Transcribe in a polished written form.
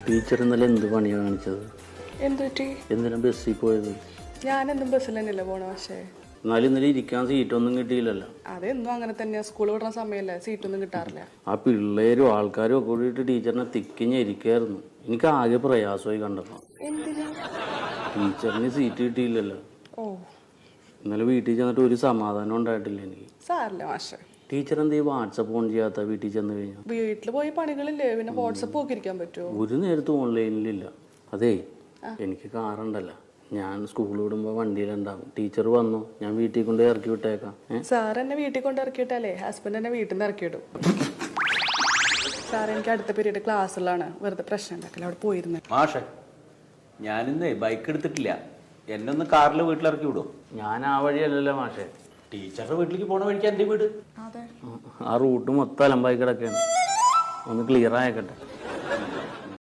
Teacher ഇന്നലെ എന്ത് പണിയാണ് കാണിച്ചത്? എന്തിനാ ബസ്സിൽ പോയത്? ഞാനെന്നും ബസ്സിൽ തന്നെയല്ലേ പോണ. പക്ഷേ എന്നാലും ഇന്നലെ ഇരിക്കാൻ സീറ്റൊന്നും കിട്ടിയില്ലല്ലോ. അതെന്നും അങ്ങനെ തന്നെയാ. സ്കൂൾ വിടുന്ന സമയമല്ലേ, സീറ്റൊന്നും കിട്ടാറില്ല. ആ പിള്ളേരും ആൾക്കാരും ഒക്കെ കൂടിയിട്ട് ടീച്ചറിനെ തിക്കിഞ്ഞിരിക്കായിരുന്നു. എനിക്ക് ആകെ പ്രയാസമായി കണ്ടപ്പോൾ. ടീച്ചറിന് സീറ്റ് കിട്ടിയില്ലല്ലോ. ഓ, ഇന്നലെ വീട്ടിൽ ചെന്നിട്ട് ഒരു സമാധാനം ഉണ്ടായിട്ടില്ല എനിക്ക്. സാറില്ല മാഷെ. ടീച്ചർ എന്ത് വാട്സപ്പ് ഓൺ ചെയ്യാത്ത? വീട്ടിൽ ചെന്ന് കഴിഞ്ഞാൽ വീട്ടിൽ പോയി പണികളില്ലേ, പിന്നെ വാട്സപ്പ് ഒക്കെ ഇരിക്കാൻ പറ്റുമോ? ഒരു നേരത്ത് ഓൺലൈനിലില്ല. അതേ, എനിക്ക് കാറുണ്ടല്ലോ, ഞാൻ സ്കൂൾ വിടുമ്പോൾ വണ്ടിയിലുണ്ടാവും. ടീച്ചർ വന്നു, ഞാൻ വീട്ടിൽ കൊണ്ട് ഇറക്കി വിട്ടേക്കാം. സാർ എന്നെ വീട്ടിൽ കൊണ്ട് ഇറക്കിയിട്ടല്ലേ ഹസ്ബൻഡ് എന്നെ വീട്ടിൽ നിന്ന് ഇറക്കിയിടും. സാർ എനിക്ക് അടുത്ത പീരീഡ് ക്ലാസ്സിലാണ്, വെറുതെ പ്രശ്നം ഉണ്ടാക്കില്ല, അവിടെ പോയിരുന്നു. മാഷെ, ഞാനിന്ന് ബൈക്ക് എടുത്തിട്ടില്ല, എന്നെ ഒന്ന് കാറിൽ വീട്ടിലിറക്കി വിടും. ഞാൻ ആ വഴിയല്ലല്ലോ മാഷേ. ടീച്ചറുടെ വീട്ടിലേക്ക് പോണ വഴിക്ക് എൻ്റെ വീട്. അതെ, ആ റൂട്ട് മൊത്തം അലമ്പായി കിടക്കുകയാണ്. ഒന്ന് ക്ലിയർ ആയിക്കട്ടെ.